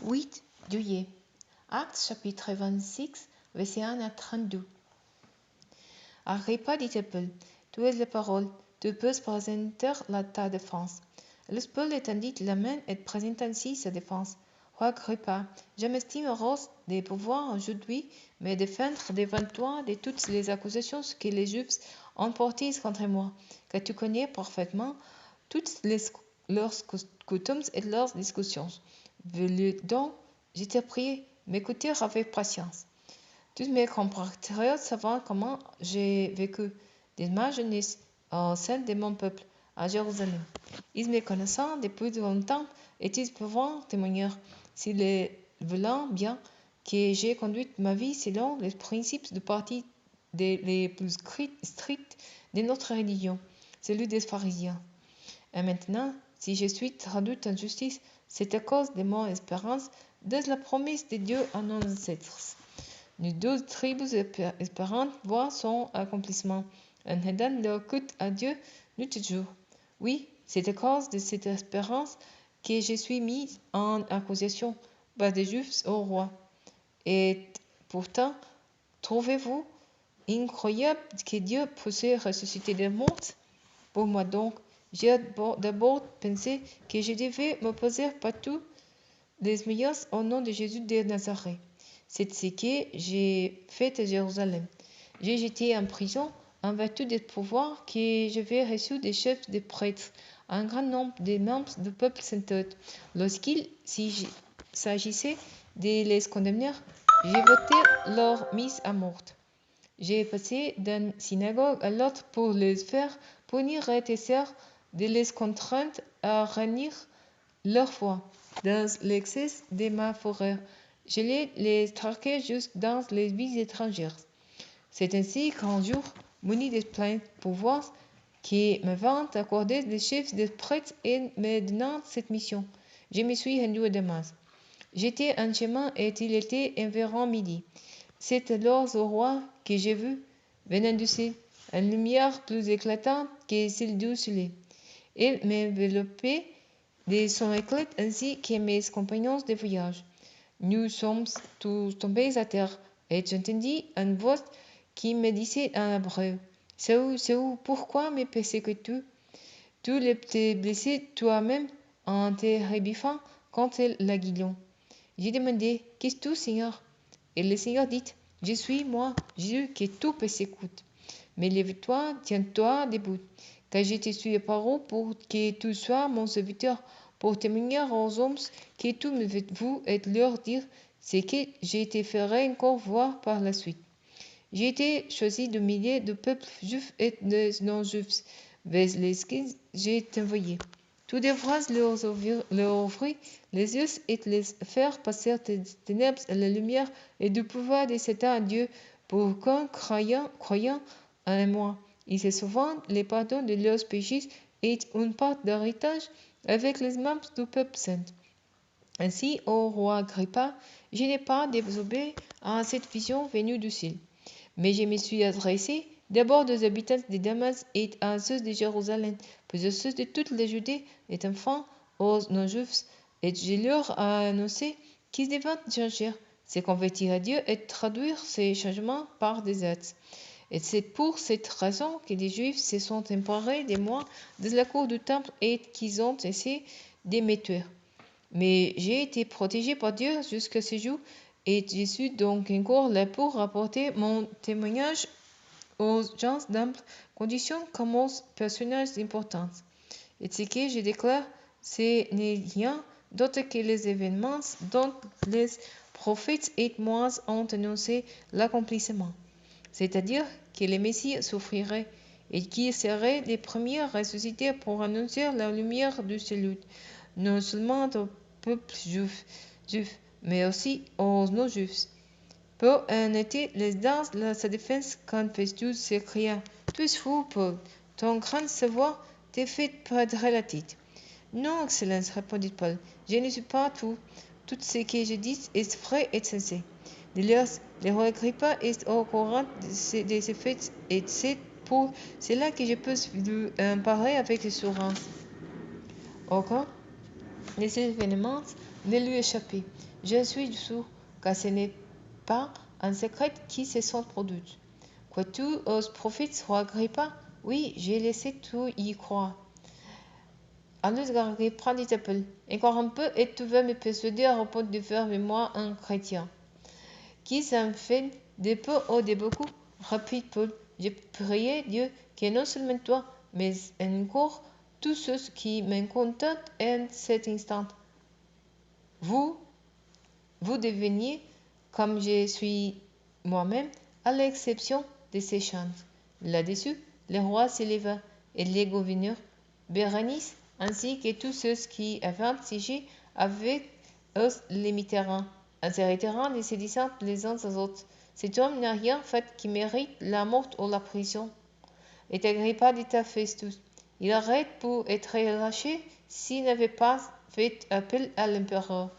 8 juillet. Actes chapitre 26, verset 1 à 32. Agrippa dit à Paul, tu as la parole, tu peux présenter ta défense. Le Paul étendit la main et présenta ainsi sa défense. Roi Agrippa, je m'estime heureux de pouvoir aujourd'hui me défendre devant toi de toutes les accusations que les Juifs ont portées contre moi, car tu connais parfaitement toutes leurs coutumes et leurs discussions. Veuillez donc, je te prie, m'écouter avec patience. Tous mes compatriotes savent comment j'ai vécu dès ma jeunesse au sein de mon peuple à Jérusalem. Ils me connaissent depuis longtemps et ils peuvent témoigner, s'ils le veulent bien, que j'ai conduit ma vie selon les principes du parti les plus stricts de notre religion, celui des pharisiens. Et maintenant, si je suis traduit en justice, c'est à cause de mon espérance de la promesse de Dieu à nos ancêtres. Nous 12 tribus espérantes voient son accomplissement en aidant leur culte à Dieu nuit et jour. Oui, c'est à cause de cette espérance que je suis mis en accusation par des Juifs au roi. Et pourtant, trouvez-vous incroyable que Dieu puisse ressusciter des morts? Pour moi donc, j'ai d'abord pensé que je devais m'opposer partout les meilleurs au nom de Jésus de Nazareth. C'est ce que j'ai fait à Jérusalem. J'ai été en prison en vertu des pouvoirs que j'avais reçus des chefs des prêtres, un grand nombre de membres du peuple saintot. Lorsqu'il s'agissait de les condamner, j'ai voté leur mise à mort. J'ai passé d'une synagogue à l'autre pour les faire punir et essayer de les contraindre à renier leur foi. Dans l'excès de ma fureur, je les traquais juste dans les villes étrangères. C'est ainsi qu'un jour, muni de plein pouvoirs, qui me vint accorder le chef des prêtres et me donnant cette mission, je me suis rendu à Damas. J'étais en chemin et il était environ midi. C'est alors au roi que j'ai vu, venant du ciel, une lumière plus éclatante que celle du soleil. Il m'enveloppait de son éclat ainsi que mes compagnons de voyage. Nous sommes tous tombés à terre, et j'entendis une voix qui me disait en hébreu, Saül, pourquoi me persécutes-tu? Tu l'es blessé toi-même en te rebiffant contre l'aiguillon. J'ai demandé, qu'est-ce que Seigneur? Et le Seigneur dit, je suis moi, Jésus, qui tout persécute. Mais lève-toi, tiens-toi debout, car je te suis apparu pour que tu sois mon serviteur, pour témoigner aux hommes que tu me veux et leur dire ce que je te ferai encore voir par la suite. J'ai été choisi du milieu du peuple juif et des non-juifs, vers lesquels j'ai envoyé. Tu devras leur ouvrir les yeux et les faire passer des ténèbres à la lumière et du pouvoir de Satan à Dieu, pour qu'en croyant en moi, ils se sauvent le pardon de leurs péchés et une part d'héritage avec les membres du peuple saint. Ainsi, ô roi Agrippa, je n'ai pas désobéi à cette vision venue du ciel, mais je me suis adressé d'abord aux habitants de Damas et à ceux de Jérusalem, puis à ceux de toute la Judée et enfin aux non-juifs, et je leur ai annoncé qu'ils devaient changer, se convertir à Dieu et traduire ces changements par des actes. Et c'est pour cette raison que les Juifs se sont emparés de moi de la cour du temple et qu'ils ont essayé de me tuer. Mais j'ai été protégé par Dieu jusqu'à ce jour et je suis donc encore là pour rapporter mon témoignage aux gens d'humble condition comme aux personnages importants. Et ce que je déclare, ce n'est rien d'autre que les événements dont les prophètes et moi ont annoncé l'accomplissement. C'est-à-dire que le Messie souffrirait et qu'il serait le premier ressuscité pour annoncer la lumière du salut, non seulement au peuple juif, mais aussi aux non-juifs. Paul en était dans sa défense quand Festus s'écria, tu es fou, Paul, ton grand savoir te fait perdre la tête. Non, Excellence, répondit Paul, je ne suis pas tout. Tout ce que je dis est vrai et sincère. D'ailleurs, le roi Agrippa est au courant de ces faits et c'est pour cela que je peux lui en parler avec assurance. Encore, les événements ne lui échapper. Je suis sûr que ce n'est pas un secret qui se sont produits. Que tu oses profites, roi Agrippa? Oui, j'ai laissé tout y croire. Alors Agrippa dit à Paul, encore un peu et tu vas me persuader à propos de faire de moi un chrétien. Qui s'en fait de peu ou de beaucoup? Répète Paul. Je priais Dieu que non seulement toi, mais encore tous ceux qui me contentent en cet instant. Vous deveniez, comme je suis moi-même, à l'exception de ces chants. Là-dessus, le roi s'éleva, et les gouverneurs, Bérénice, ainsi que tous ceux qui avaient siégé avec eux l'imitèrent, en se retirant et se disant les uns aux autres, cet homme n'a rien fait qui mérite la mort ou la prison. Et Agrippa dit à Festus, il arrête pour être relâché s'il n'avait pas fait appel à l'empereur.